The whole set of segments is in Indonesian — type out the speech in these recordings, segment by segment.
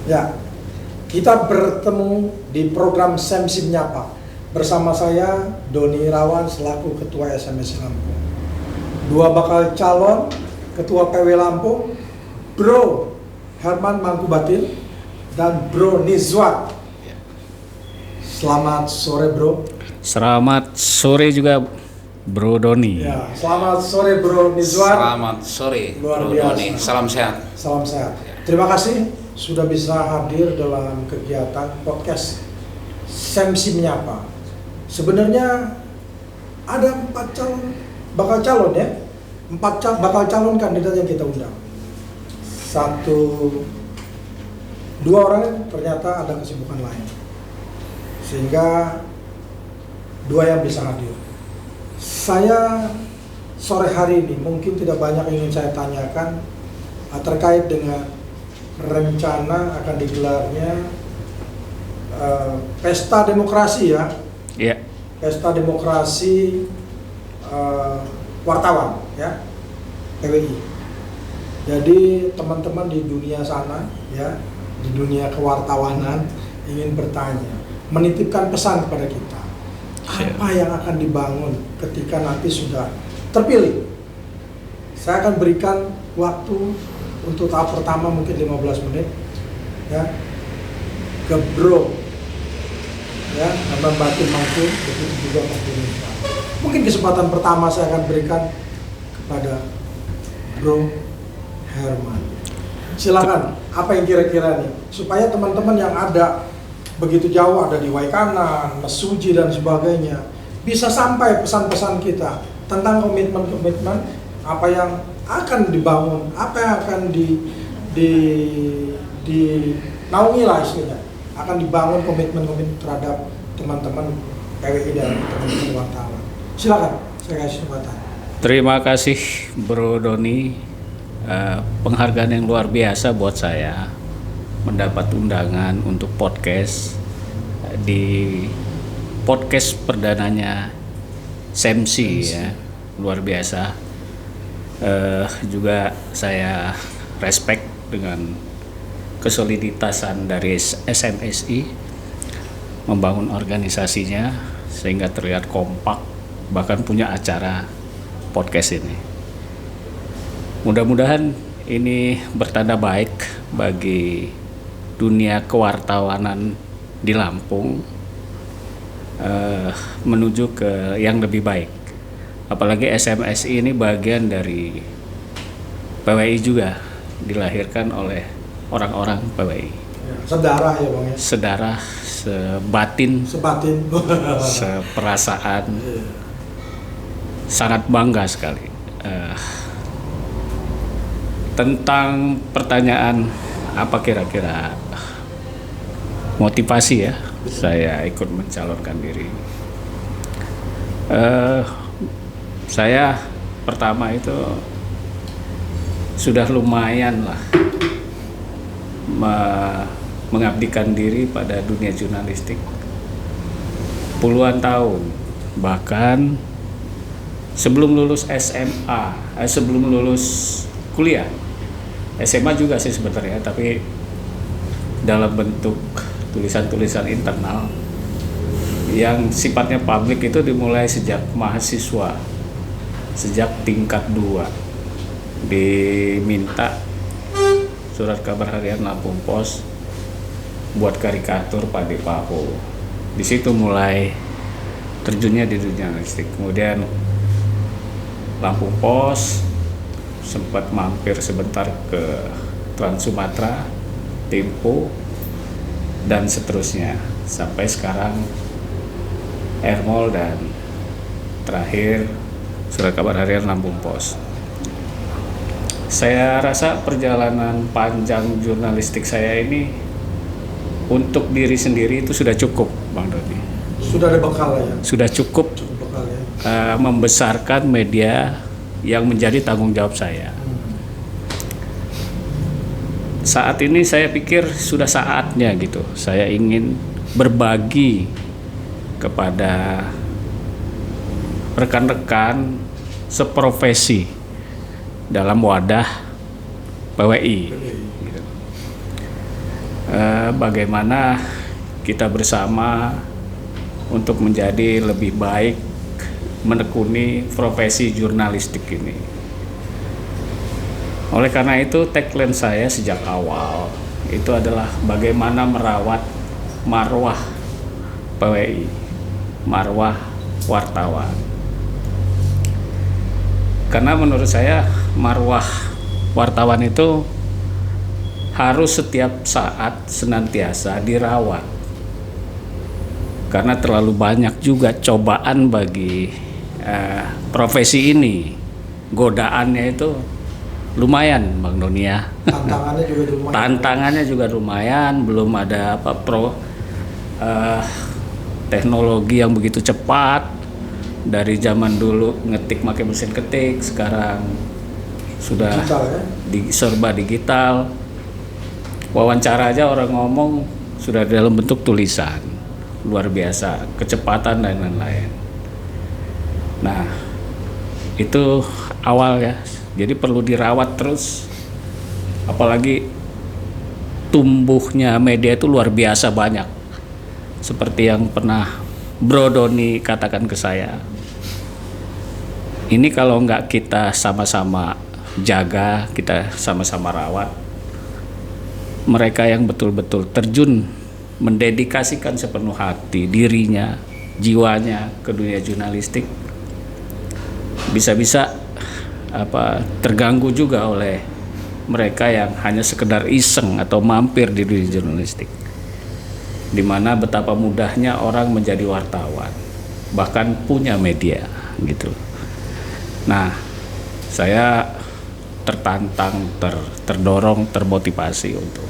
Ya, kita bertemu di program SEMSI Menyapa. Bersama saya, Doni Irawan, selaku Ketua SMSI Lampung. Dua bakal calon Ketua PW Lampung, Bro Herman Mangkubatin dan Bro Nizwat. Selamat sore, Bro. Selamat sore juga, Bro Doni. Ya, selamat sore, Bro Nizwat. Selamat sore, Luar Bro biasa. Doni. Salam sehat. Salam sehat. Terima kasih sudah bisa hadir dalam kegiatan podcast SEMSI Menyapa. Sebenarnya ada 4 bakal calon ya. 4 bakal calon kandidat yang kita undang. 2 orang ternyata ada kesibukan lain. Sehingga 2 yang bisa hadir. Saya sore hari ini mungkin tidak banyak yang ingin saya tanyakan terkait dengan rencana akan digelarnya pesta demokrasi ya. Iya. Pesta demokrasi wartawan ya, PWI. Jadi teman-teman di dunia sana ya, di dunia kewartawanan ingin bertanya, menitipkan pesan kepada kita. Apa yang akan dibangun ketika nanti sudah terpilih? Saya akan berikan waktu untuk tahap pertama mungkin 15 menit ya ke Bro ya, Herman Mangku, begitu juga Mas Indonesia. Mungkin kesempatan pertama saya akan berikan kepada Bro Herman. Silakan, apa yang kira-kira nih supaya teman-teman yang ada begitu jauh, ada di Waikanan, Mesuji dan sebagainya, bisa sampai pesan-pesan kita tentang komitmen-komitmen apa yang akan dibangun, apa yang akan dinaungi lah istilahnya, akan dibangun komitmen-komitmen terhadap teman-teman PWI dan teman-teman wartawan. Silakan, saya kasih kesempatan. Terima kasih, Bro Doni. Penghargaan yang luar biasa buat saya mendapat undangan untuk podcast di podcast perdananya SEMSI ya, luar biasa. Juga saya respect dengan kesoliditasan dari SMSI membangun organisasinya sehingga terlihat kompak, bahkan punya acara podcast ini. Mudah-mudahan ini bertanda baik bagi dunia kewartawanan di Lampung menuju ke yang lebih baik. Apalagi SMSI ini bagian dari PWI juga, dilahirkan oleh orang-orang PWI. Sedarah ya Bang ya. Sedarah, sebatin, seperasaan. Sangat bangga sekali. Tentang pertanyaan apa kira-kira motivasi ya saya ikut mencalonkan diri. Saya pertama itu sudah lumayan lah mengabdikan diri pada dunia jurnalistik puluhan tahun, bahkan sebelum lulus SMA, sebelum lulus kuliah, SMA juga sih sebenarnya, tapi dalam bentuk tulisan-tulisan internal yang sifatnya publik itu dimulai sejak mahasiswa, sejak tingkat 2 diminta surat kabar harian Lampung Pos buat karikatur Padi Pahu. Di situ mulai terjunnya di dunia jurnalistik. Kemudian Lampung Pos sempat mampir sebentar ke Trans Sumatera, Tempo dan seterusnya sampai sekarang Ermol dan terakhir surat kabar harian Lampung Pos. Saya rasa perjalanan panjang jurnalistik saya ini untuk diri sendiri itu sudah cukup, Bang Doni. Sudah ada bekal ya? Sudah cukup bekal ya? Membesarkan media yang menjadi tanggung jawab saya. Saat ini saya pikir sudah saatnya gitu. Saya ingin berbagi kepada rekan-rekan seprofesi dalam wadah PWI. Gitu. bagaimana kita bersama untuk menjadi lebih baik menekuni profesi jurnalistik ini. Oleh karena itu tagline saya sejak awal itu adalah bagaimana merawat marwah PWI, marwah wartawan. Karena menurut saya marwah wartawan itu harus setiap saat senantiasa dirawat. Karena terlalu banyak juga cobaan bagi profesi ini. Godaannya itu lumayan, Bang Doni ya. Tantangannya juga lumayan. Tantangannya juga lumayan, belum ada teknologi yang begitu cepat. Dari zaman dulu ngetik pakai mesin ketik, sekarang sudah Digital, ya? serba digital. Wawancara aja orang ngomong sudah dalam bentuk tulisan, luar biasa, kecepatan dan lain-lain. Nah, itu awal ya. Jadi perlu dirawat terus. Apalagi tumbuhnya media itu luar biasa banyak. Seperti yang pernah Bro Doni katakan ke saya. Ini kalau nggak kita sama-sama jaga, kita sama-sama rawat, mereka yang betul-betul terjun, mendedikasikan sepenuh hati dirinya, jiwanya ke dunia jurnalistik, bisa-bisa terganggu juga oleh mereka yang hanya sekedar iseng atau mampir di dunia jurnalistik, di mana betapa mudahnya orang menjadi wartawan, bahkan punya media gitu. Nah, saya tertantang, terdorong, termotivasi untuk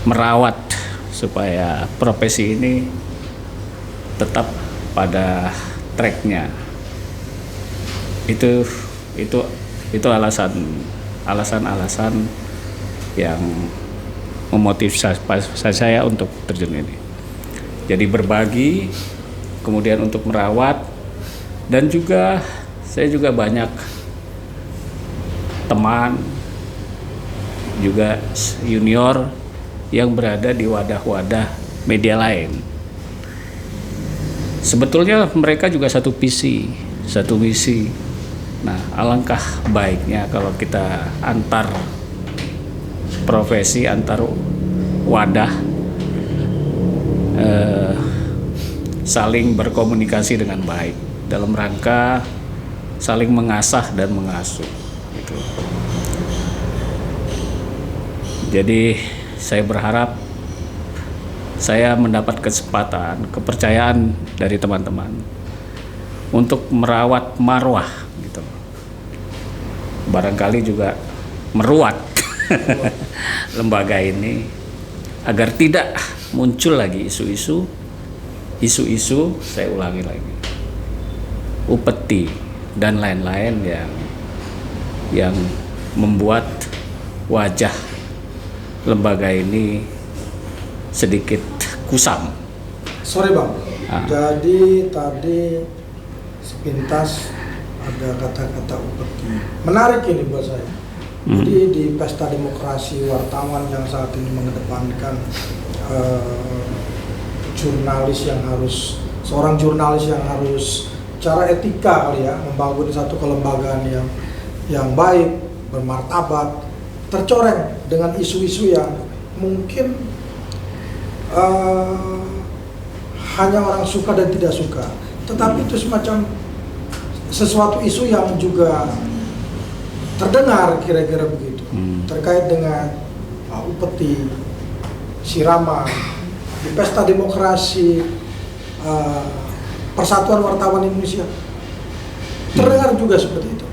merawat supaya profesi ini tetap pada tracknya. Itu alasan yang memotivasi saya untuk terjun ini. Jadi berbagi, kemudian untuk merawat, dan juga saya juga banyak teman, juga junior yang berada di wadah-wadah media lain. Sebetulnya mereka juga satu visi, satu misi. Nah, alangkah baiknya kalau kita antar profesi, antar wadah saling berkomunikasi dengan baik dalam rangka saling mengasah dan mengasuh gitu. Jadi saya berharap saya mendapat kesempatan, kepercayaan dari teman-teman untuk merawat marwah gitu. Barangkali juga meruat lembaga ini agar tidak muncul lagi isu-isu, saya ulangi lagi, upeti dan lain-lain yang membuat wajah lembaga ini sedikit kusam. Sorry Bang, jadi tadi sepintas ada kata-kata upeti. Menarik ini buat saya. Jadi di pesta demokrasi wartawan yang saat ini mengedepankan seorang jurnalis yang harus secara etika kali ya, membangun satu kelembagaan yang baik, bermartabat, tercoreng dengan isu-isu yang mungkin hanya orang suka dan tidak suka, tetapi itu semacam sesuatu isu yang juga terdengar kira-kira begitu, terkait dengan upeti, siraman di pesta demokrasi Persatuan Wartawan Indonesia, terdengar juga seperti itu.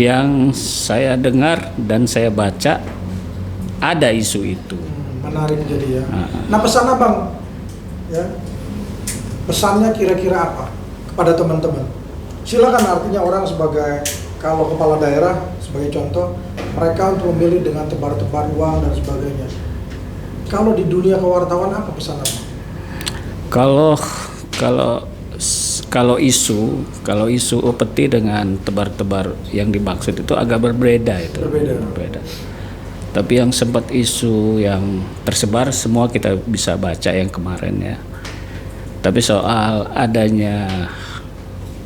Yang saya dengar dan saya baca ada isu itu. Menarik jadi ya. Nah pesan Abang, ya, pesannya kira-kira apa kepada teman-teman? Silakan, artinya orang sebagai, kalau kepala daerah sebagai contoh, mereka untuk memilih dengan tebar-tebar uang dan sebagainya. Kalau di dunia kewartawan apa pesan Abang? Kalau isu upeti dengan tebar-tebar yang dimaksud itu agak berbeda itu. Berbeda. Tapi yang sempat isu yang tersebar semua kita bisa baca yang kemarin ya. Tapi soal adanya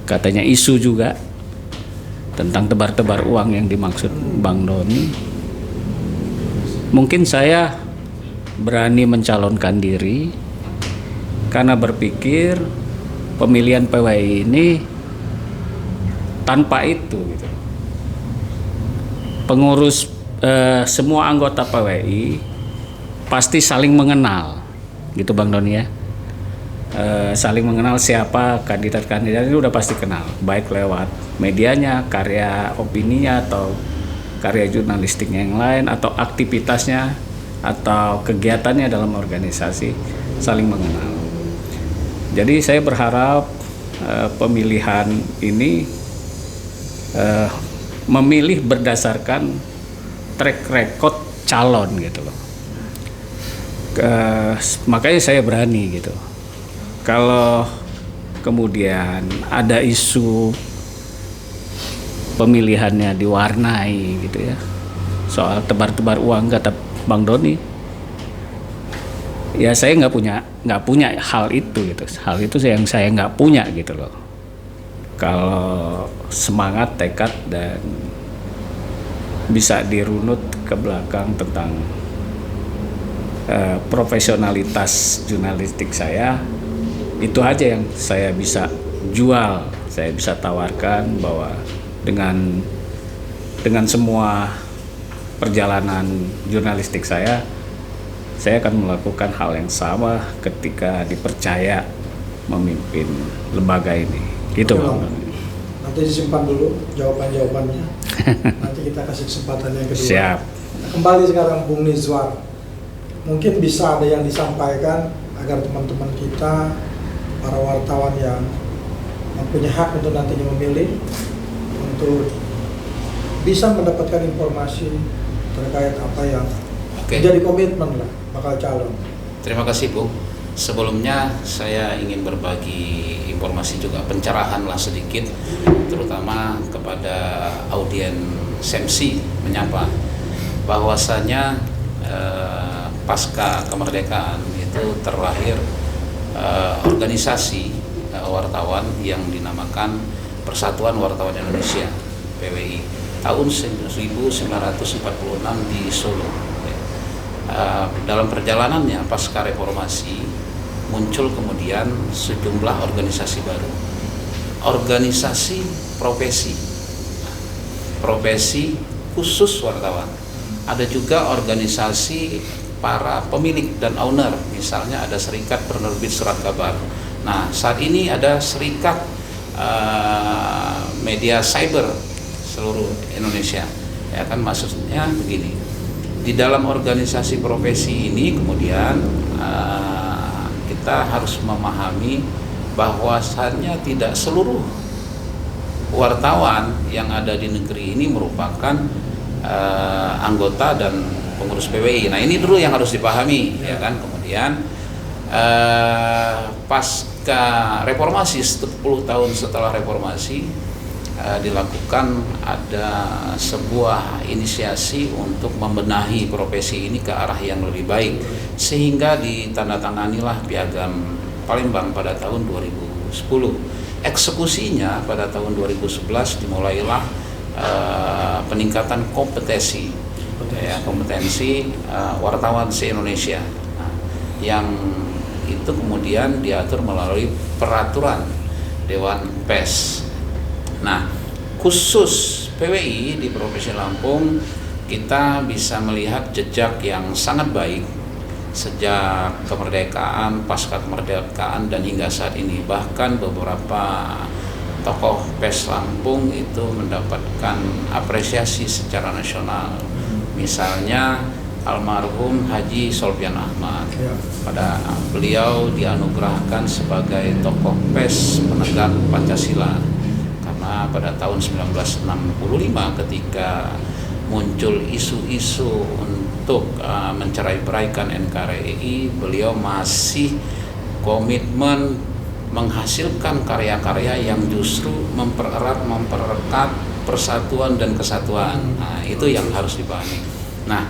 katanya isu juga tentang tebar-tebar uang yang dimaksud Bang Doni, mungkin saya berani mencalonkan diri karena berpikir pemilihan PWI ini tanpa itu gitu. Pengurus semua anggota PWI pasti saling mengenal gitu Bang Doni ya. Saling mengenal siapa kandidat-kandidat ini udah pasti kenal, baik lewat medianya, karya opininya atau karya jurnalistiknya yang lain atau aktivitasnya atau kegiatannya dalam organisasi saling mengenal. Jadi saya berharap pemilihan ini memilih berdasarkan track record calon gitu loh. Makanya saya berani gitu. Kalau kemudian ada isu pemilihannya diwarnai gitu ya, soal tebar-tebar uang kata Bang Doni, ya saya nggak punya hal itu gitu. Hal itu yang saya nggak punya gitu loh. Kalau semangat, tekad dan bisa dirunut ke belakang tentang profesionalitas jurnalistik saya, itu aja yang saya bisa jual, saya bisa tawarkan bahwa dengan semua perjalanan jurnalistik saya akan melakukan hal yang sama ketika dipercaya memimpin lembaga ini. Gitu Bang. Nanti disimpan dulu jawaban-jawabannya. Nanti kita kasih kesempatan yang kedua. Siap. Kembali sekarang Bung Nizwar. Mungkin bisa ada yang disampaikan agar teman-teman kita, para wartawan yang mempunyai hak untuk nantinya memilih, untuk bisa mendapatkan informasi terkait apa yang menjadi komitmen lah bakal calon. Terima kasih Bu. Sebelumnya saya ingin berbagi informasi juga, pencerahan lah sedikit, terutama kepada audien SEMSI, menyapa bahwasanya pasca kemerdekaan itu terlahir organisasi wartawan yang dinamakan Persatuan Wartawan Indonesia (PWI) tahun 1946 di Solo. Dalam perjalanannya pasca reformasi muncul kemudian sejumlah organisasi baru, organisasi profesi khusus wartawan. Ada juga organisasi para pemilik dan owner, misalnya ada Serikat Penerbit Surat Kabar. Nah, saat ini ada Serikat Media Cyber seluruh Indonesia. Ya kan, maksudnya begini. Di dalam organisasi profesi ini kemudian kita harus memahami bahwasannya tidak seluruh wartawan yang ada di negeri ini merupakan anggota dan pengurus PWI. Nah, ini dulu yang harus dipahami, ya kan. Kemudian pasca reformasi, 10 tahun setelah reformasi, dilakukan ada sebuah inisiasi untuk membenahi profesi ini ke arah yang lebih baik, sehingga ditandatanganilah Piagam Palembang pada tahun 2010. Eksekusinya pada tahun 2011 dimulailah peningkatan kompetensi wartawan se-Indonesia, yang itu kemudian diatur melalui peraturan Dewan Pers. Nah, khusus PWI di Provinsi Lampung, kita bisa melihat jejak yang sangat baik sejak kemerdekaan, pasca kemerdekaan, dan hingga saat ini. Bahkan beberapa tokoh pers Lampung itu mendapatkan apresiasi secara nasional. Misalnya almarhum Haji Solvian Ahmad, pada beliau dianugerahkan sebagai tokoh pers penegak Pancasila. Karena pada tahun 1965 ketika muncul isu-isu untuk mencerai-beraikan NKRI, beliau masih komitmen menghasilkan karya-karya yang justru memperekat persatuan dan kesatuan. Nah, itu yang harus dipahami. Nah,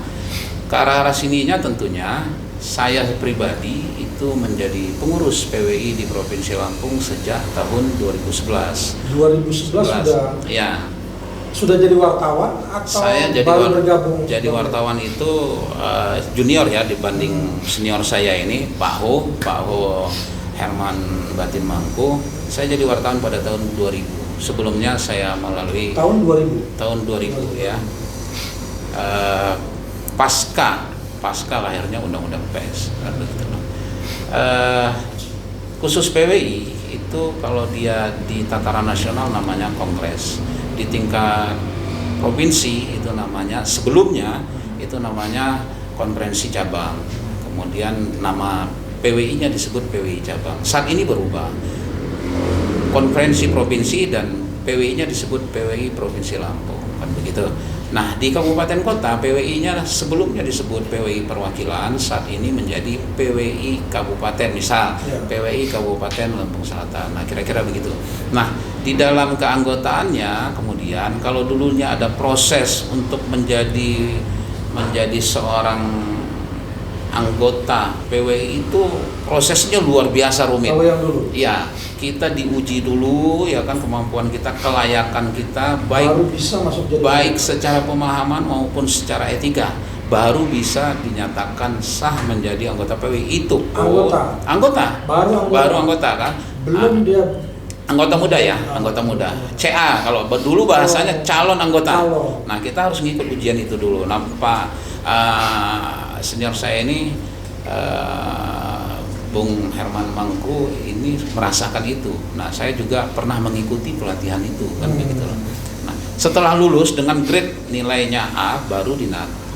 ke arah sininya tentunya saya pribadi itu menjadi pengurus PWI di Provinsi Lampung sejak tahun 2011. 2011 Ya. sudah jadi wartawan atau Saya baru bergabung? jadi wartawan itu junior ya dibanding senior saya ini, Pak Ho Herman Batin Mangku. Saya jadi wartawan pada tahun 2000. Sebelumnya saya melalui tahun 2000 ya. Pasca lahirnya Undang-Undang Pers. Khusus PWI itu kalau dia di tataran nasional namanya kongres, di tingkat provinsi itu namanya, sebelumnya itu namanya konferensi cabang, kemudian nama PWI-nya disebut PWI cabang. Saat ini berubah, konferensi provinsi dan PWI-nya disebut PWI Provinsi Lampung, kan begitu. Nah, di kabupaten kota PWI-nya sebelumnya disebut PWI perwakilan, saat ini menjadi PWI kabupaten, misal PWI Kabupaten Lampung Selatan. Nah, kira-kira begitu. Nah, di dalam keanggotaannya kemudian kalau dulunya ada proses untuk menjadi seorang anggota PWI itu prosesnya luar biasa rumit. Kalau yang dulu? Ya, kita diuji dulu ya kan, kemampuan kita, kelayakan kita, baru bisa masuk jadi baik secara pemahaman maupun secara etika, baru bisa dinyatakan sah menjadi anggota PWI itu. Anggota. Baru anggota kan? Belum dia anggota muda ya, anggota muda. CA kalau dulu bahasanya calon anggota. Nah, kita harus ngikut ujian itu dulu. Nah, Pak senior saya ini Bung Herman Mangku ini merasakan itu. Nah, saya juga pernah mengikuti pelatihan itu kan begitu loh. Nah, setelah lulus dengan grade nilainya A baru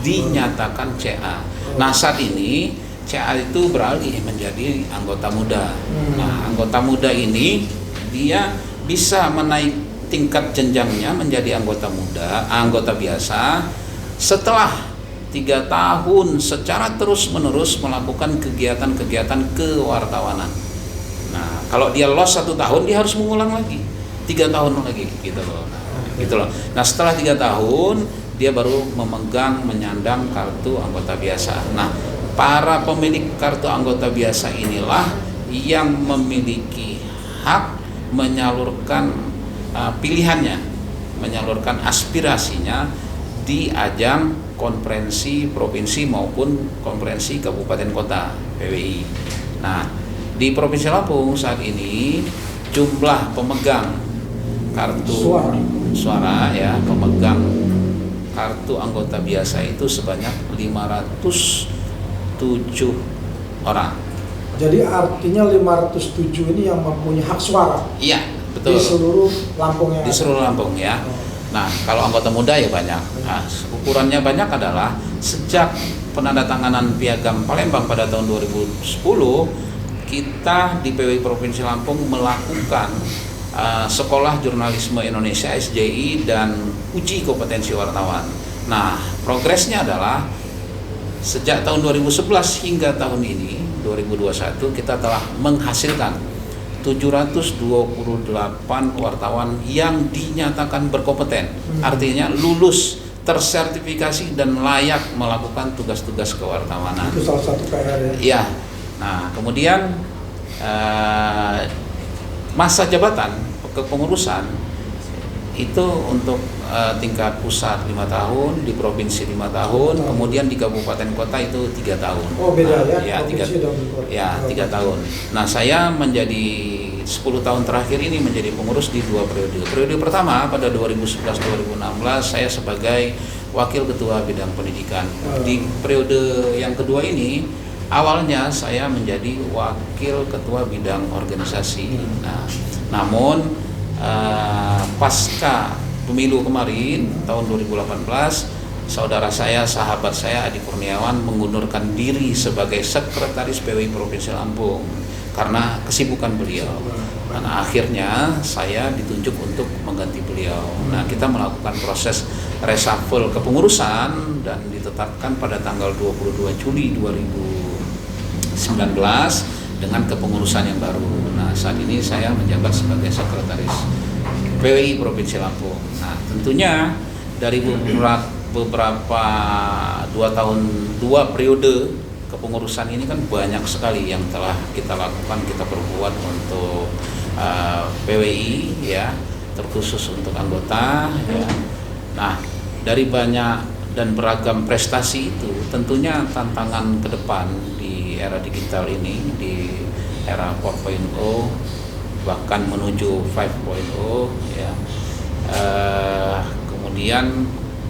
dinyatakan CA. Nah, saat ini CA itu beralih menjadi anggota muda. Nah, anggota muda ini dia bisa menaik tingkat jenjangnya menjadi anggota muda, anggota biasa setelah 3 tahun secara terus-menerus melakukan kegiatan-kegiatan kewartawanan. Nah, kalau dia loss 1 tahun, dia harus mengulang lagi 3 tahun lagi, gitu loh. Nah, setelah 3 tahun, dia baru menyandang kartu anggota biasa. Nah, para pemilik kartu anggota biasa inilah yang memiliki hak menyalurkan pilihannya, menyalurkan aspirasinya di ajang konferensi provinsi maupun konferensi kabupaten kota PWI. Nah, di Provinsi Lampung saat ini jumlah pemegang kartu suara ya, pemegang kartu anggota biasa itu sebanyak 507 orang. Jadi artinya 507 ini yang mempunyai hak suara. Iya, betul. Di seluruh Lampung ya. Di seluruh Lampung ya. Nah, kalau anggota muda ya banyak. Nah, ukurannya banyak adalah sejak penandatanganan Piagam Palembang pada tahun 2010, kita di PWI Provinsi Lampung melakukan Sekolah Jurnalisme Indonesia SJI dan uji kompetensi wartawan. Nah, progresnya adalah sejak tahun 2011 hingga tahun ini 2021 kita telah menghasilkan 728 wartawan yang dinyatakan berkompeten, artinya lulus, tersertifikasi dan layak melakukan tugas-tugas kewartawanan. Itu salah satu PR ya. Iya. Nah, kemudian masa jabatan kepengurusan itu untuk tingkat pusat 5 tahun, di provinsi 5 tahun, kemudian di kabupaten kota itu 3 tahun. Oh, beda nah, ya? Ya, 3 tahun. Nah, saya menjadi 10 tahun terakhir ini menjadi pengurus di 2 periode. Periode pertama pada 2011-2016 saya sebagai wakil ketua bidang pendidikan. Di periode yang kedua ini awalnya saya menjadi wakil ketua bidang organisasi. Nah, namun pasca pemilu kemarin tahun 2018, saudara saya, sahabat saya Adi Kurniawan mengundurkan diri sebagai sekretaris PWI Provinsi Lampung karena kesibukan beliau. Dan akhirnya saya ditunjuk untuk mengganti beliau. Nah, kita melakukan proses reshuffle kepengurusan dan ditetapkan pada tanggal 22 Juli 2019 dengan kepengurusan yang baru. Nah, saat ini saya menjabat sebagai sekretaris PWI Provinsi Lampung. Nah, tentunya dari beberapa 2 periode kepengurusan ini kan banyak sekali yang telah kita lakukan, kita perbuat untuk PWI ya, terkhusus untuk anggota ya. Nah, dari banyak dan beragam prestasi itu tentunya tantangan ke depan di era digital ini, di era 4.0 bahkan menuju 5.0 ya. Kemudian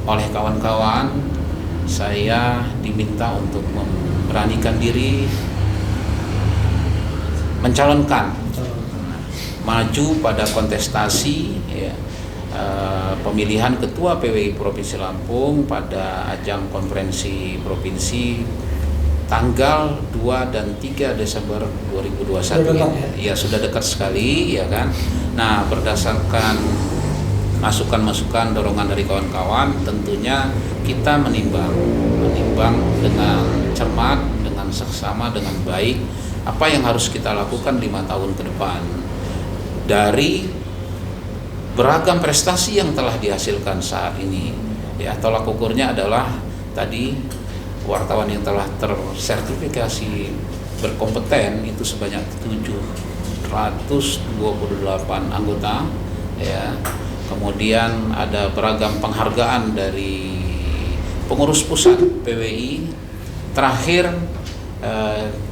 oleh kawan-kawan saya diminta untuk memberanikan diri mencalonkan maju pada kontestasi ya, pemilihan ketua PWI Provinsi Lampung pada ajang konferensi provinsi tanggal 2 dan 3 Desember 2021 ini. Ya sudah dekat sekali ya kan. Nah, berdasarkan masukan-masukan dorongan dari kawan-kawan, tentunya kita menimbang dengan cermat, dengan seksama, dengan baik apa yang harus kita lakukan 5 tahun ke depan dari beragam prestasi yang telah dihasilkan saat ini ya. Tolak ukurnya adalah tadi wartawan yang telah tersertifikasi berkompeten itu sebanyak 728 anggota ya. Kemudian ada beragam penghargaan dari pengurus pusat PWI. Terakhir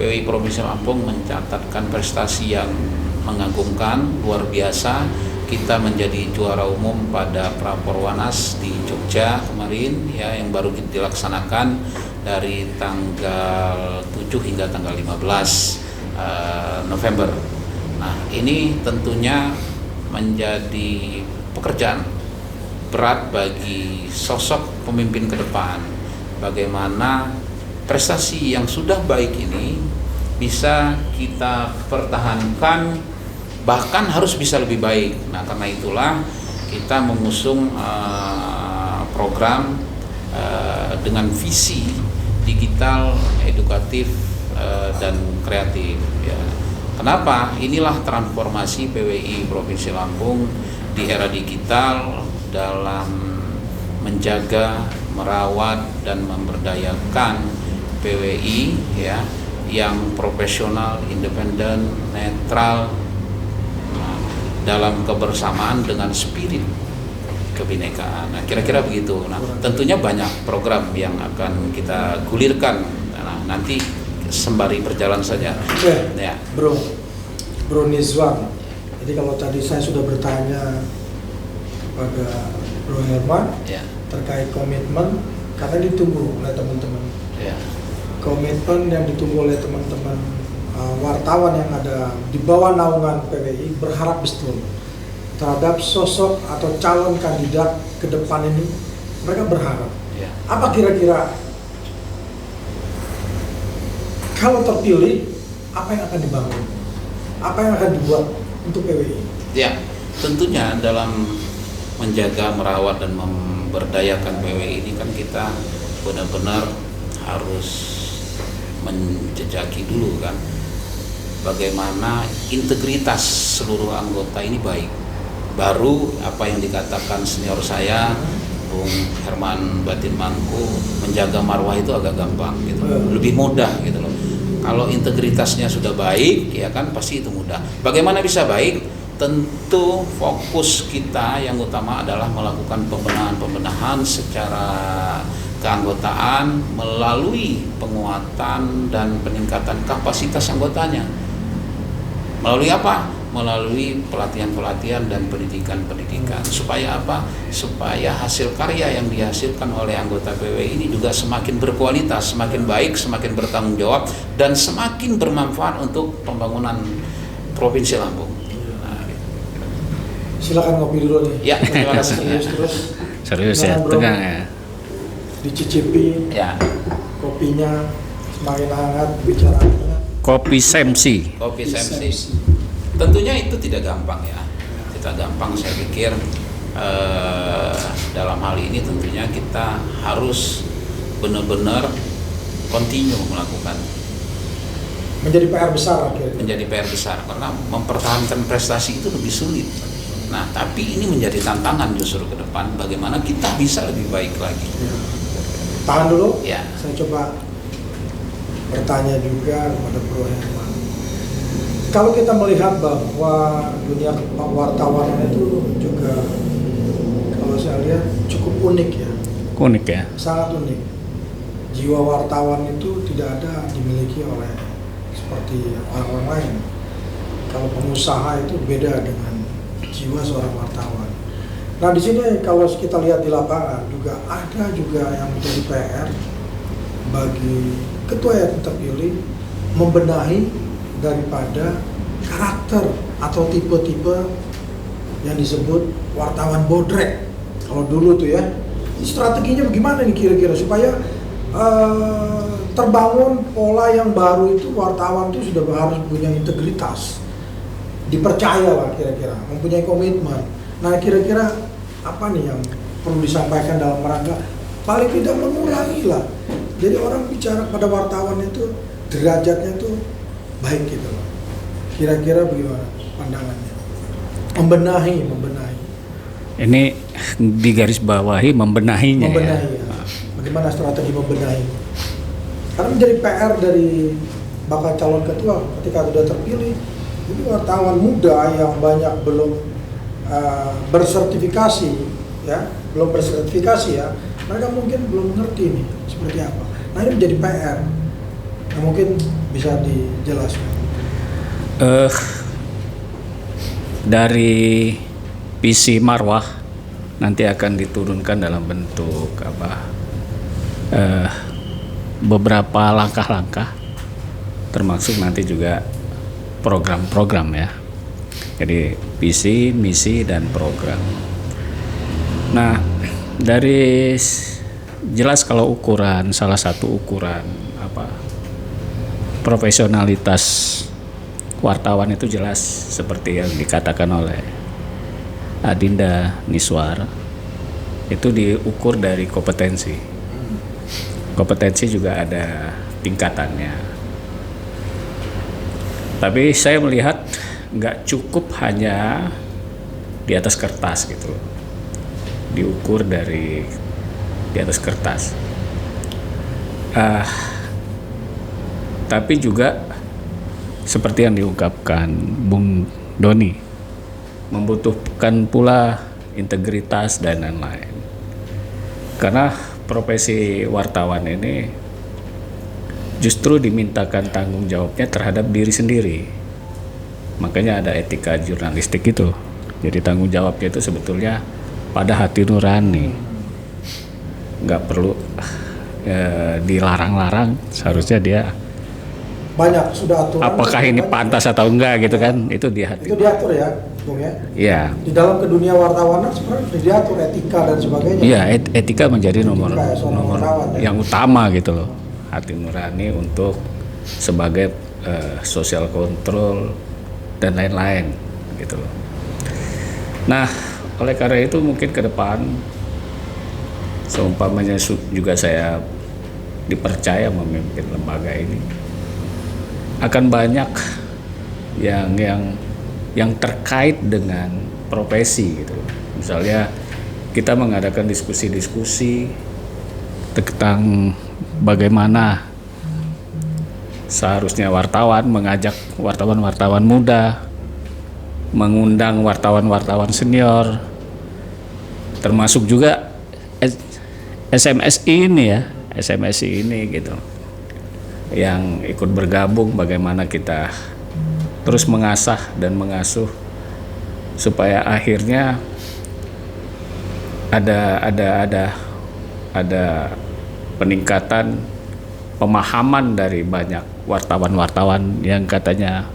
PWI Provinsi Lampung mencatatkan prestasi yang mengagumkan, luar biasa. Kita menjadi juara umum pada Praporwanas di Jogja kemarin ya, yang baru dilaksanakan dari tanggal 7 hingga tanggal 15 November. Nah, ini tentunya menjadi pekerjaan berat bagi sosok pemimpin ke depan. Bagaimana prestasi yang sudah baik ini bisa kita pertahankan, bahkan harus bisa lebih baik. Nah, karena itulah kita mengusung program dengan visi digital, edukatif, dan kreatif ya. Kenapa? Inilah transformasi PWI Provinsi Lampung di era digital dalam menjaga, merawat, dan memberdayakan PWI ya, yang profesional, independen, netral, dalam kebersamaan dengan spirit kebinekaan. Nah, kira-kira begitu. Nah, tentunya banyak program yang akan kita gulirkan. Nah, nanti sembari berjalan saja. Oke, ya. Bro Nizwan. Jadi kalau tadi saya sudah bertanya kepada Bro Herman Ya. terkait komitmen, karena ditunggu oleh teman-teman. Ya. Komitmen yang ditunggu oleh teman-teman wartawan yang ada di bawah naungan PWI berharap betul terhadap sosok atau calon kandidat ke depan ini. Mereka berharap. Ya. Apa kira-kira kalau terpilih, apa yang akan dibangun? Apa yang akan dibuat untuk PWI? Ya, tentunya dalam menjaga, merawat, dan memberdayakan PWI ini kan kita benar-benar harus menjejaki dulu kan bagaimana integritas seluruh anggota ini baik. Baru apa yang dikatakan senior saya Bung Herman Batin Mangku, menjaga marwah itu agak gampang gitu, lebih mudah gitu loh. Kalau integritasnya sudah baik ya kan pasti itu mudah. Bagaimana bisa baik? Tentu fokus kita yang utama adalah melakukan pembenahan secara keanggotaan melalui penguatan dan peningkatan kapasitas anggotanya. Melalui apa? Melalui pelatihan-pelatihan dan pendidikan-pendidikan. Supaya apa? Supaya hasil karya yang dihasilkan oleh anggota PWI ini juga semakin berkualitas, semakin baik, semakin bertanggung jawab, dan semakin bermanfaat untuk pembangunan Provinsi Lampung. Nah, Silakan ngopi dulu nih. ya, terima kasih. Serius ya, tegang ya. Dicicipi Ya, kopinya, semakin hangat bicaranya. Kopi Semsi. Kopi Semsi. Tentunya itu tidak gampang ya, tidak gampang. Saya pikir dalam hal ini tentunya kita harus benar-benar continue melakukan. Menjadi PR besar akhirnya. Menjadi PR besar karena mempertahankan prestasi itu lebih sulit Nah, tapi ini menjadi tantangan justru ke depan, bagaimana kita bisa lebih baik lagi. Ya. Tahan dulu, Ya. saya coba bertanya juga kepada Bro Herman. Kalau kita melihat bahwa dunia wartawan itu juga, kalau saya lihat cukup unik ya, Unik ya. sangat unik. Jiwa wartawan itu tidak ada dimiliki oleh seperti orang-orang lain. Kalau pengusaha itu beda dengan jiwa seorang wartawan. Nah di sini kalau kita lihat di lapangan juga ada juga yang menjadi PR bagi ketua yang terpilih membenahi daripada karakter atau tipe-tipe yang disebut wartawan bodrek. Kalau dulu tuh ya, strateginya bagaimana nih kira-kira supaya terbangun pola yang baru itu wartawan itu sudah harus punya integritas, dipercaya lah kira-kira, mempunyai komitmen. Nah kira-kira apa nih yang perlu disampaikan dalam rangka paling tidak mengurangi lah. Jadi orang bicara pada wartawan itu derajatnya itu baik gitu loh. Kira-kira bagaimana pandangannya? Membenahi. Ini digarisbawahi membenahinya Membenahi ya. ya. Bagaimana strategi membenahi? Karena menjadi PR dari bakal calon ketua ketika sudah terpilih, ini wartawan muda yang banyak belum bersertifikasi ya, mereka mungkin belum ngerti nih seperti apa. Nah ini menjadi PR. Nah, mungkin bisa dijelaskan. Dari visi marwah nanti akan diturunkan dalam bentuk beberapa langkah-langkah, termasuk nanti juga program-program ya. Jadi visi, misi, dan program. Nah, dari jelas kalau ukuran, salah satu ukuran profesionalitas wartawan itu jelas seperti yang dikatakan oleh Adinda Niswar, itu diukur dari kompetensi. Kompetensi juga ada tingkatannya. Tapi saya melihat nggak cukup hanya di atas kertas gitu, diukur dari di atas kertas. Tapi juga seperti yang diungkapkan Bung Doni, membutuhkan pula integritas dan lain-lain. Karena profesi wartawan ini justru dimintakan tanggung jawabnya terhadap diri sendiri. Makanya ada etika jurnalistik itu. Jadi tanggung jawabnya itu sebetulnya pada hati nurani. Nggak perlu dilarang-larang, seharusnya dia Banyak sudah aturan. apakah ini pantas atau enggak gitu kan, itu di hati. Itu diatur ya, Bung ya. Iya. Di dalam ke dunia wartawanan sebenarnya sudah diatur etika dan sebagainya. Iya, etika menjadi nomor Etika ya, seorang wartawan, ya. yang utama gitu loh. Hati nurani untuk sebagai social control dan lain-lain gitu loh. Nah, oleh karena itu mungkin ke depan seumpamanya juga saya dipercaya memimpin lembaga ini, akan banyak yang terkait dengan profesi gitu. Misalnya kita mengadakan diskusi-diskusi tentang bagaimana seharusnya wartawan mengajak wartawan-wartawan muda, mengundang wartawan-wartawan senior, termasuk juga SMSI ini gitu, yang ikut bergabung, bagaimana kita terus mengasah dan mengasuh supaya akhirnya ada peningkatan pemahaman dari banyak wartawan-wartawan yang katanya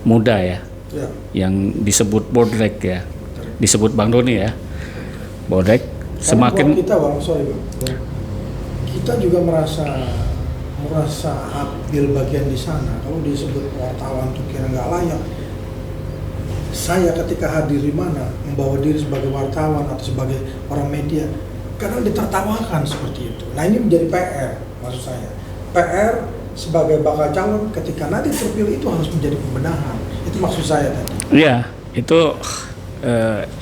muda ya, yang disebut bodrek ya, disebut Bang Doni ya, bodrek. Semakin kita kita juga merasa ambil bagian di sana. Kalau disebut wartawan tuh kira nggak layak. Saya ketika hadir di mana membawa diri sebagai wartawan atau sebagai orang media, kadang ditertawakan seperti itu. Nah ini menjadi PR, maksud saya. PR sebagai bakal calon ketika nanti terpilih itu harus menjadi pembenahan. Itu maksud saya tadi. iya, itu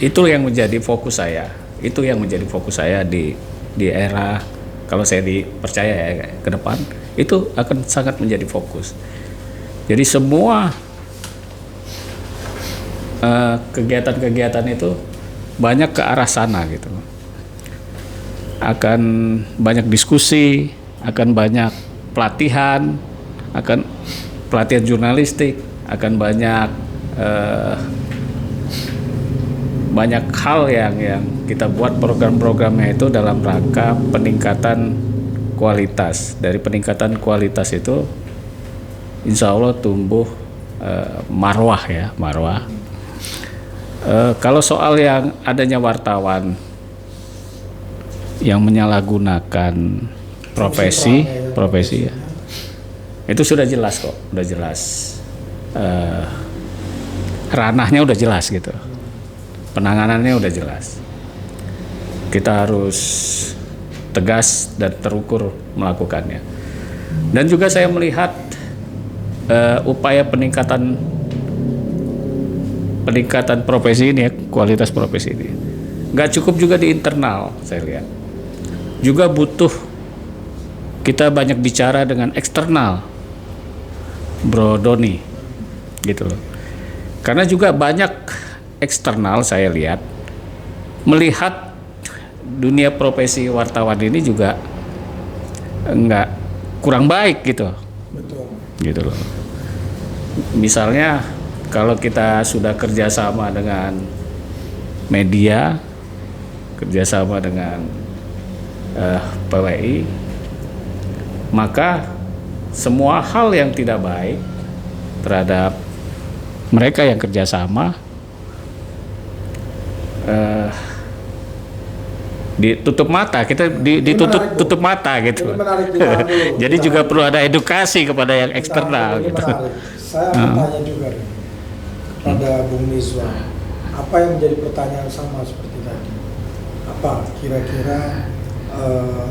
Itu yang menjadi fokus saya. Itu yang menjadi fokus saya di era, kalau saya dipercaya ya ke depan, itu akan sangat menjadi fokus. Jadi semua kegiatan-kegiatan itu banyak ke arah sana gitu. Akan banyak diskusi, akan banyak pelatihan, akan pelatihan jurnalistik, akan banyak hal yang kita buat program-programnya itu dalam rangka peningkatan kualitas. Dari peningkatan kualitas itu insya Allah tumbuh marwah. Kalau soal yang adanya wartawan yang menyalahgunakan profesi ya, itu sudah jelas kok, udah jelas, ranahnya udah jelas gitu, penanganannya udah jelas. Kita harus tegas dan terukur melakukannya. Dan juga saya melihat upaya peningkatan profesi ini ya, kualitas profesi ini nggak cukup juga di internal. Saya lihat juga butuh kita banyak bicara dengan eksternal, Bro Doni, gitu loh. Karena juga banyak eksternal saya lihat melihat dunia profesi wartawan ini juga nggak kurang baik gitu. Betul. Gitu loh. Misalnya kalau kita sudah kerjasama dengan media, kerjasama dengan PWI, maka semua hal yang tidak baik terhadap mereka yang kerjasama ditutup mata, kita ditutup mata gitu. Jadi juga perlu ada edukasi kepada yang eksternal gitu. Saya bertanya juga pada Bung Mizwa, apa yang menjadi pertanyaan sama seperti tadi? Apa kira-kira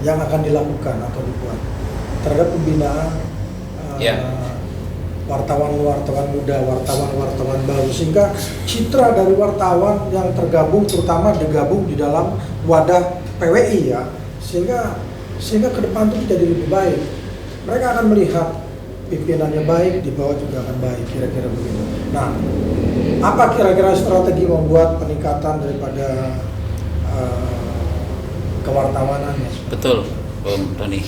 yang akan dilakukan atau dibuat terhadap pembinaan wartawan-wartawan muda, wartawan-wartawan baru, sehingga citra dari wartawan yang tergabung, terutama digabung di dalam wadah PWI ya, sehingga ke depan itu jadi lebih baik. Mereka akan melihat pimpinannya baik, di bawah juga akan baik, kira-kira begitu. Nah, apa kira-kira strategi membuat peningkatan daripada kewartawanannya? Betul, Bung Tony.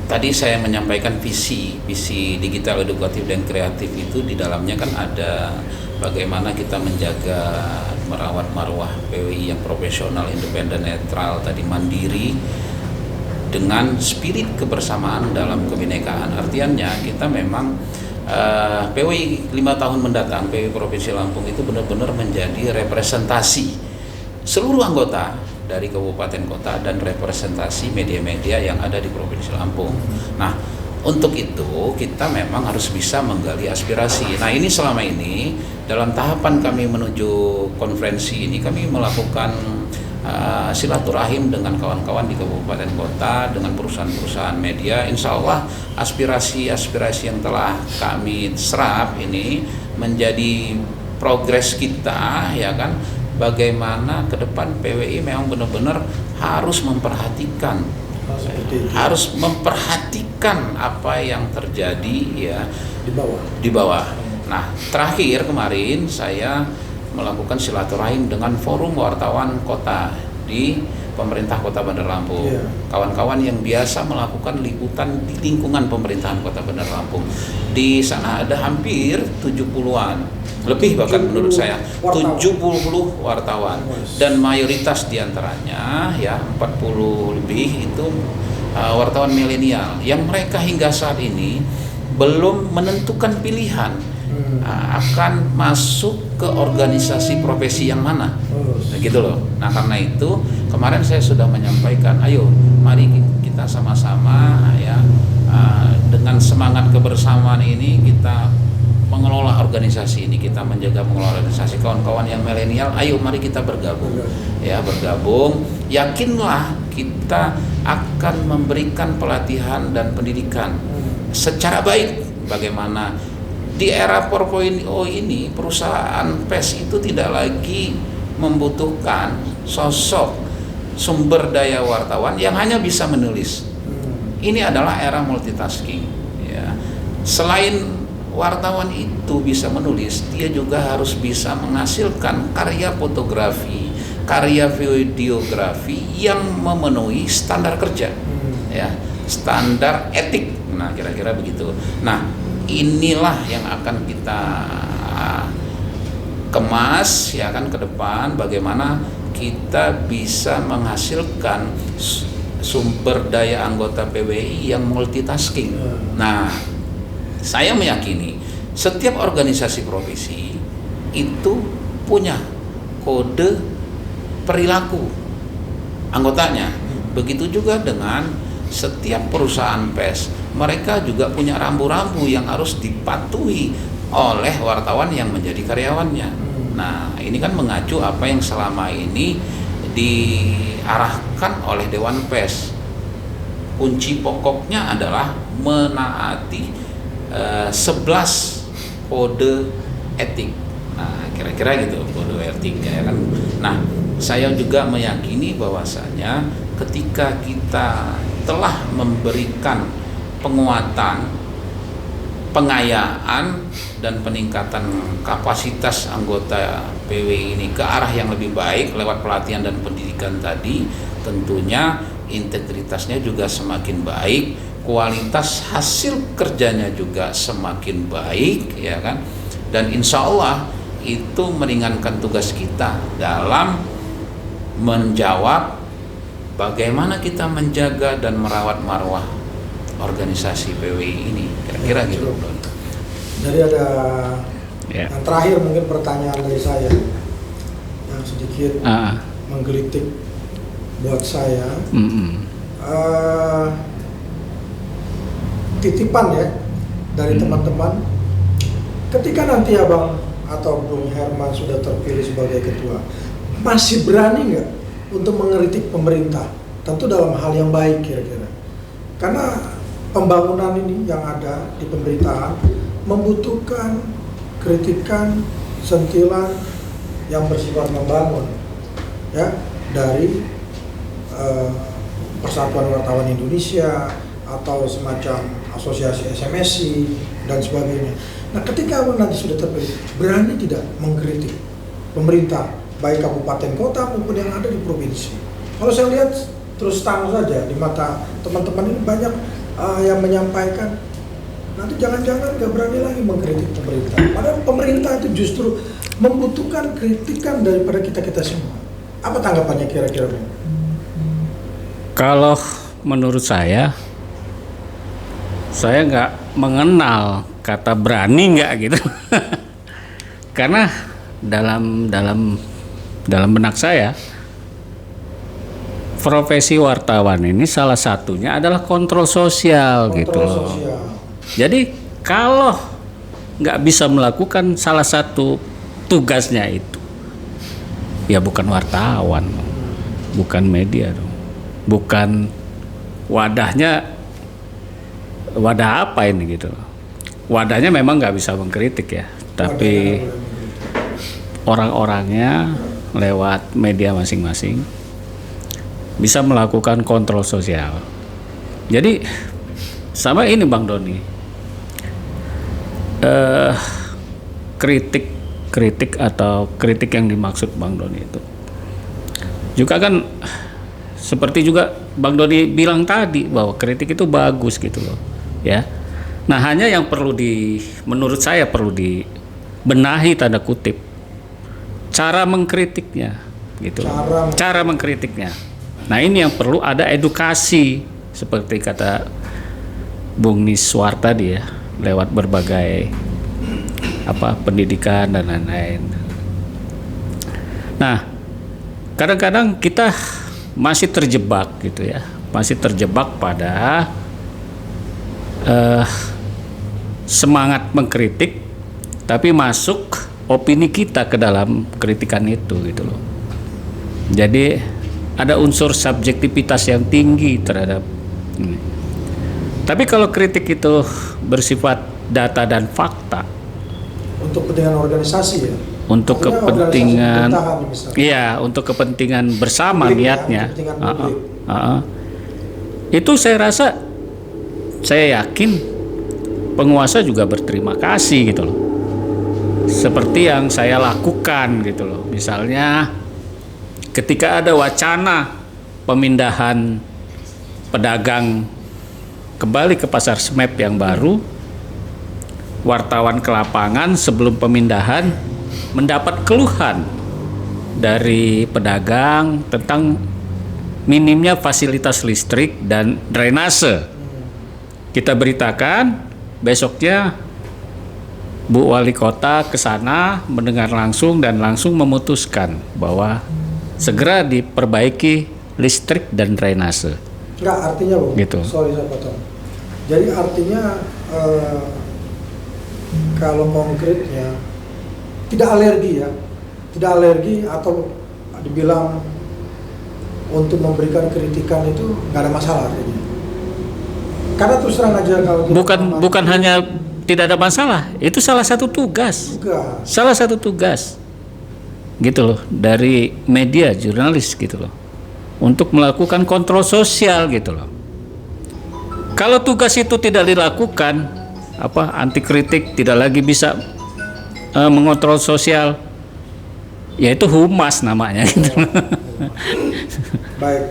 Tadi saya menyampaikan visi digital edukatif dan kreatif itu di dalamnya kan ada bagaimana kita menjaga merawat marwah PWI yang profesional, independen, netral, tadi mandiri dengan spirit kebersamaan dalam kebinekaan. Artinya kita memang PWI 5 tahun mendatang, PWI Provinsi Lampung itu benar-benar menjadi representasi seluruh anggota dari kabupaten kota dan representasi media-media yang ada di Provinsi Lampung. Nah, untuk itu kita memang harus bisa menggali aspirasi. Nah, ini selama ini dalam tahapan kami menuju konferensi ini kami melakukan silaturahim dengan kawan-kawan di kabupaten kota, dengan perusahaan-perusahaan media. Insya Allah aspirasi-aspirasi yang telah kami serap ini menjadi progres kita, ya kan, bagaimana ke depan PWI memang benar-benar harus memperhatikan apa yang terjadi ya di bawah. Nah, terakhir kemarin saya melakukan silaturahim dengan forum wartawan kota di pemerintah Kota Bandar Lampung. Kawan-kawan yang biasa melakukan liputan di lingkungan pemerintahan Kota Bandar Lampung. Di sana ada hampir 70-an, lebih bahkan menurut saya 70 wartawan, dan mayoritas diantaranya ya 40 lebih itu wartawan milenial yang mereka hingga saat ini belum menentukan pilihan akan masuk ke organisasi profesi yang mana, gitu loh. Nah, karena itu kemarin saya sudah menyampaikan, ayo mari kita sama-sama ya dengan semangat kebersamaan ini kita mengelola organisasi ini, kita menjaga mengelola organisasi. Kawan-kawan yang milenial, ayo mari kita bergabung. Ya, bergabung. Yakinlah kita akan memberikan pelatihan dan pendidikan secara baik. Bagaimana di era 4.0 ini perusahaan PES itu tidak lagi membutuhkan sosok sumber daya wartawan yang hanya bisa menulis. Ini adalah era multitasking, ya. Selain wartawan itu bisa menulis, dia juga harus bisa menghasilkan karya fotografi, karya videografi yang memenuhi standar kerja, ya, standar etik. Nah, kira-kira begitu. Nah, inilah yang akan kita kemas, ya kan, ke depan, bagaimana kita bisa menghasilkan sumber daya anggota PWI yang multitasking. Nah, saya meyakini setiap organisasi profesi itu punya kode perilaku anggotanya. Begitu juga dengan setiap perusahaan pers, mereka juga punya rambu-rambu yang harus dipatuhi oleh wartawan yang menjadi karyawannya. Nah, ini kan mengacu apa yang selama ini diarahkan oleh Dewan Pers. Kunci pokoknya adalah menaati 11 kode etik. Nah, kira-kira gitu kode etiknya, ya kan. Nah, saya juga meyakini bahwasanya ketika kita telah memberikan penguatan, pengayaan dan peningkatan kapasitas anggota PWI ini ke arah yang lebih baik lewat pelatihan dan pendidikan tadi, tentunya integritasnya juga semakin baik, kualitas hasil kerjanya juga semakin baik, ya kan. Dan insya Allah itu meringankan tugas kita dalam menjawab bagaimana kita menjaga dan merawat marwah organisasi PWI ini, kira-kira gitu. Jadi ada yang terakhir mungkin pertanyaan dari saya yang sedikit menggelitik buat saya. Titipan ya dari teman-teman, ketika nanti Abang atau Bung Herman sudah terpilih sebagai ketua, masih berani nggak untuk mengkritik pemerintah? Tentu dalam hal yang baik kira-kira. Karena pembangunan ini yang ada di pemerintahan membutuhkan kritikan, sentilan yang bersifat membangun, ya, dari Persatuan Wartawan Indonesia atau semacam asosiasi SMSI dan sebagainya. Nah, ketika Abang nanti sudah terpilih, berani tidak mengkritik pemerintah, baik kabupaten kota maupun yang ada di provinsi? Kalau saya lihat terus terang saja di mata teman-teman ini banyak yang menyampaikan nanti jangan-jangan gak berani lagi mengkritik pemerintah. Padahal pemerintah itu justru membutuhkan kritikan daripada kita-kita semua. Apa tanggapannya kira-kira, Bang? Kalau menurut saya nggak mengenal kata berani nggak gitu. Karena dalam benak saya, profesi wartawan ini salah satunya adalah kontrol sosial gitu. Sosial. Jadi kalau nggak bisa melakukan salah satu tugasnya itu, ya bukan wartawan, bukan media dong, bukan wadahnya. Wadah apa ini gitu? Wadahnya memang nggak bisa mengkritik ya, tapi orang-orangnya lewat media masing-masing bisa melakukan kontrol sosial. Jadi sama ini Bang Doni, kritik atau kritik yang dimaksud Bang Doni itu juga kan seperti juga Bang Doni bilang tadi bahwa kritik itu bagus gitu loh, ya. Nah, hanya yang menurut saya perlu dibenahi tanda kutip cara mengkritiknya gitu. Cara mengkritiknya. Nah, ini yang perlu ada edukasi seperti kata Bung Niswar tadi ya, lewat berbagai pendidikan dan lain-lain. Nah, kadang-kadang kita masih terjebak gitu ya, masih terjebak pada semangat mengkritik, tapi masuk opini kita ke dalam kritikan itu gitu loh. Jadi ada unsur subjektivitas yang tinggi terhadap ini. Tapi kalau kritik itu bersifat data dan fakta untuk kepentingan organisasi ya. untuk Artinya kepentingan, organisasi pemerintahan misalnya. iya, untuk kepentingan bersama Publik ya, niatnya. kepentingan Ah, ah, publik. ah, ah. Itu saya rasa, saya yakin penguasa juga berterima kasih gitu loh. Seperti yang saya lakukan gitu loh. Misalnya ketika ada wacana pemindahan pedagang kembali ke pasar Smep yang baru, wartawan ke lapangan sebelum pemindahan mendapat keluhan dari pedagang tentang minimnya fasilitas listrik dan drainase. Kita beritakan, besoknya Bu Wali Kota ke sana mendengar langsung dan langsung memutuskan bahwa segera diperbaiki listrik dan drainase. Enggak, artinya Bung, Gitu. sorry saya potong. Jadi artinya kalau konkretnya tidak alergi ya, tidak alergi atau dibilang untuk memberikan kritikan itu nggak ada masalah artinya. Karena terus terang aja kalau kita Bukan hanya tidak ada masalah, itu salah satu tugas. juga. Salah satu tugas gitu loh dari media jurnalis gitu loh untuk melakukan kontrol sosial gitu loh. Kalau tugas itu tidak dilakukan, anti kritik tidak lagi bisa mengontrol sosial, yaitu humas namanya gitu. Baik,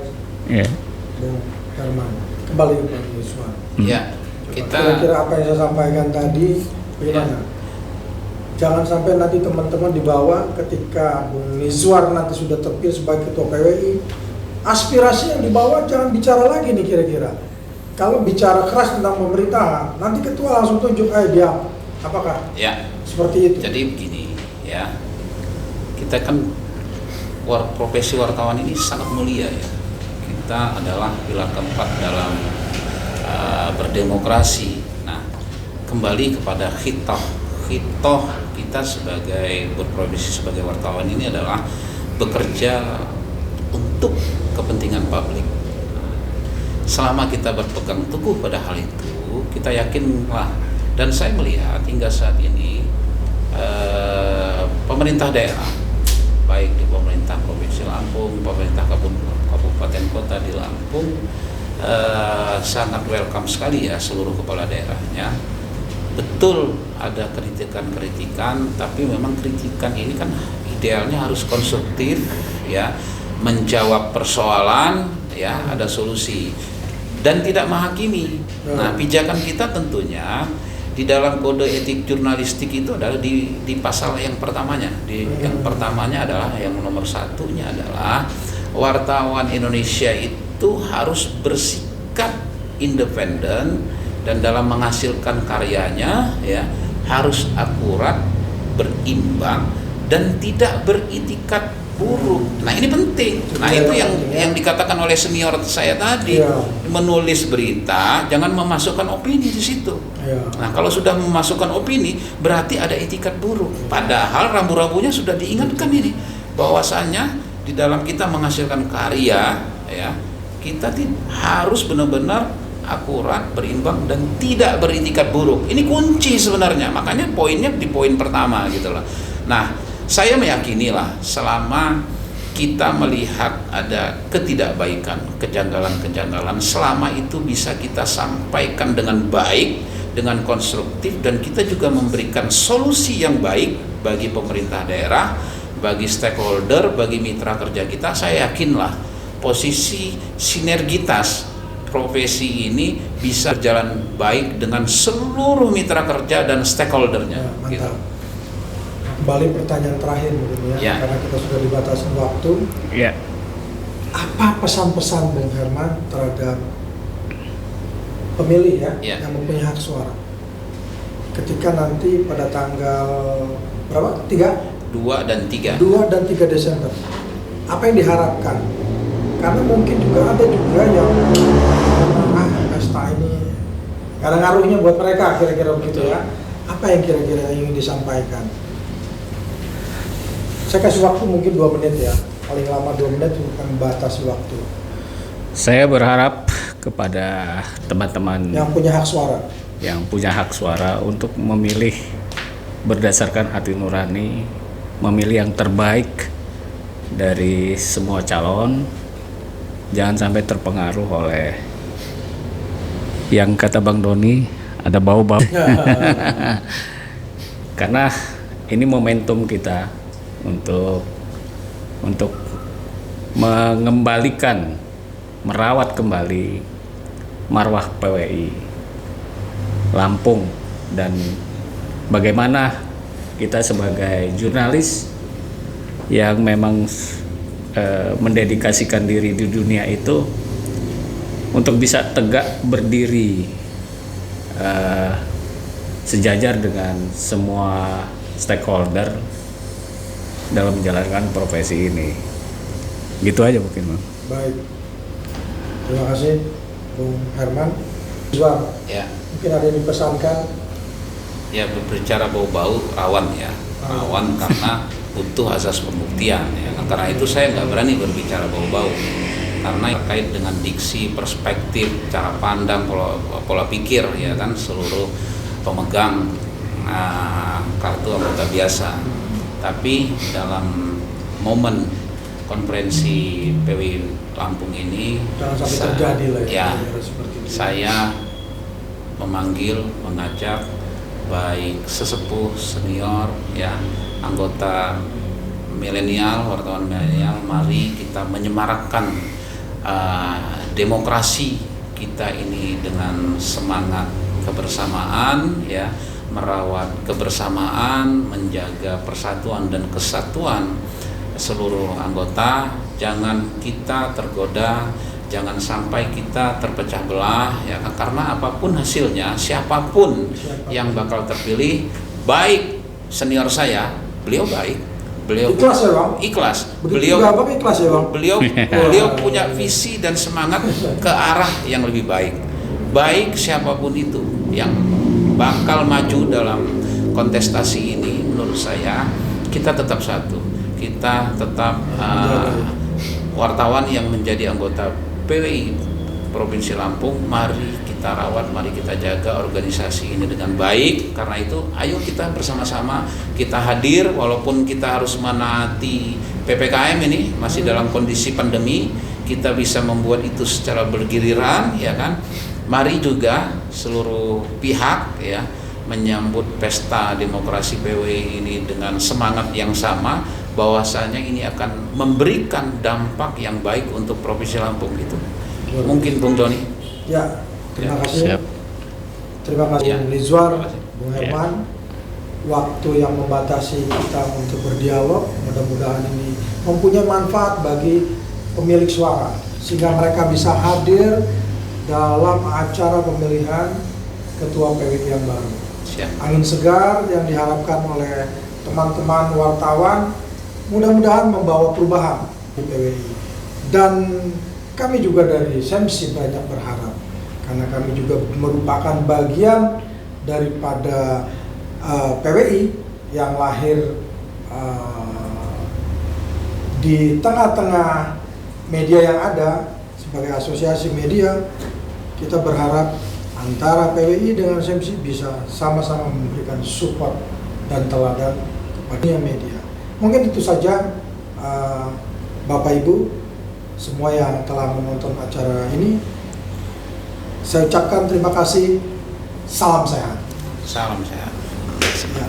Ya. Bung Herman, kembali ke Pak Yuswan. Ya, kita Kira-kira apa yang saya sampaikan tadi bagaimana? Jangan sampai nanti teman-teman di bawah ketika Bung Mizwar nanti sudah terpilih sebagai ketua PWI, aspirasi yang dibawa jangan bicara lagi nih kira-kira. Kalau bicara keras tentang pemerintahan, nanti ketua langsung tunjuk, diam. Apakah ya. seperti itu? Jadi begini ya, kita kan profesi wartawan ini sangat mulia ya. Kita adalah pilar keempat dalam berdemokrasi. Nah, kembali kepada khitoh kita sebagai berprofesi sebagai wartawan ini adalah bekerja untuk kepentingan publik. Selama kita berpegang teguh pada hal itu, kita yakinlah, dan saya melihat hingga saat ini pemerintah daerah, baik di pemerintah Provinsi Lampung, pemerintah kabupaten kota di Lampung, sangat welcome sekali ya seluruh kepala daerahnya. Betul ada kritikan-kritikan, tapi memang kritikan ini kan idealnya harus konstruktif ya, menjawab persoalan ya, ada solusi dan tidak menghakimi. Nah, pijakan kita tentunya di dalam kode etik jurnalistik itu adalah di pasal yang pertamanya. Yang pertamanya adalah, yang nomor satunya adalah wartawan Indonesia itu harus bersikap independen dan dalam menghasilkan karyanya ya harus akurat, berimbang dan tidak beritikat buruk. Nah, ini penting. Nah, itu yang dikatakan oleh senior saya tadi. Menulis berita jangan memasukkan opini di situ. Nah, kalau sudah memasukkan opini berarti ada itikat buruk. Padahal rambu-rambunya sudah diingatkan ini bahwasanya di dalam kita menghasilkan karya ya, kita harus benar-benar akurat, berimbang dan tidak beritikat buruk. Ini kunci sebenarnya. Makanya poinnya di poin pertama gitu loh. Nah, saya meyakinilah selama kita melihat ada ketidakbaikan, kejanggalan-kejanggalan, selama itu bisa kita sampaikan dengan baik, dengan konstruktif, dan kita juga memberikan solusi yang baik bagi pemerintah daerah, bagi stakeholder, bagi mitra kerja kita. Saya yakinlah posisi sinergitas profesi ini bisa berjalan baik dengan seluruh mitra kerja dan stakeholdernya. Gitu. Kembali pertanyaan terakhir mungkin ya, karena kita sudah dibatasi waktu. Ya. Apa pesan-pesan Bung Herman terhadap pemilih yang mempunyai hak suara ketika nanti pada tanggal berapa? 2 dan 3 Desember. Apa yang diharapkan? Karena mungkin juga ada juga yang pesta ini gak ada ngaruhnya buat mereka, kira-kira begitu ya. Apa yang kira-kira ingin disampaikan? Saya kasih waktu mungkin 2 menit ya, paling lama 2 menit, bukan membatasi waktu. Saya berharap kepada teman-teman yang punya hak suara untuk memilih berdasarkan hati nurani memilih yang terbaik dari semua calon. Jangan sampai terpengaruh oleh yang kata Bang Doni, ada bau-bau. Karena ini momentum kita untuk mengembalikan, merawat kembali marwah PWI Lampung, dan bagaimana kita sebagai jurnalis yang memang mendedikasikan diri di dunia itu untuk bisa tegak berdiri sejajar dengan semua stakeholder dalam menjalankan profesi ini. Gitu aja mungkin, Bang. Baik, terima kasih Bung Herman. Jual, Ya, mungkin ada yang dipesankan. ya berbicara bau-bau rawan ya, rawan karena butuh asas pembuktian ya. Karena itu saya nggak berani berbicara bau-bau karena terkait dengan diksi, perspektif, cara pandang, pola pikir ya kan seluruh pemegang kartu anggota biasa. Tapi dalam momen konferensi PWI Lampung ini Jangan sampai terjadi lah ya, seperti itu. saya mengajak baik sesepuh, senior, ya, anggota milenial, wartawan milenial, mari kita menyemarakkan demokrasi kita ini dengan semangat kebersamaan, ya, merawat kebersamaan, menjaga persatuan dan kesatuan seluruh anggota. Jangan kita tergoda, jangan sampai kita terpecah belah, ya, karena apapun hasilnya, siapapun yang bakal terpilih, baik senior saya, beliau baik, beliau Ikhlas ya, Bang? ikhlas, Begitu beliau juga Abang ikhlas ya, Bang? beliau punya visi dan semangat ke arah yang lebih baik. Baik siapapun itu yang bakal maju dalam kontestasi ini, menurut saya kita tetap satu, kita tetap wartawan yang menjadi anggota PWI Provinsi Lampung, mari kita rawat, mari kita jaga organisasi ini dengan baik. Karena itu ayo kita bersama-sama kita hadir, walaupun kita harus menaati PPKM ini masih dalam kondisi pandemi, kita bisa membuat itu secara bergiliran, ya kan. Mari juga seluruh pihak, ya, menyambut pesta demokrasi PWI ini dengan semangat yang sama, bahwasanya ini akan memberikan dampak yang baik untuk Provinsi Lampung itu. Mungkin Bung Doni. Ya, terima Ya, kasih. siap. Terima kasih Ya. Bung Nizwar, Terima kasih. Bung Herman. Waktu yang membatasi kita untuk berdialog, mudah-mudahan ini mempunyai manfaat bagi pemilik suara, sehingga mereka bisa hadir dalam acara pemilihan Ketua PWI yang baru. Siap. Angin segar yang diharapkan oleh teman-teman wartawan mudah-mudahan membawa perubahan di PWI. Dan kami juga dari SEMSI banyak berharap, karena kami juga merupakan bagian daripada PWI yang lahir di tengah-tengah media yang ada. Sebagai asosiasi media, kita berharap antara PWI dengan SEMSI bisa sama-sama memberikan support dan teladan kepada media. Mungkin itu saja, Bapak Ibu semua yang telah menonton acara ini. Saya ucapkan terima kasih. Salam sehat. Salam sehat. Ya.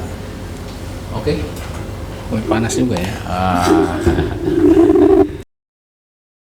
Oke. Panas juga ya.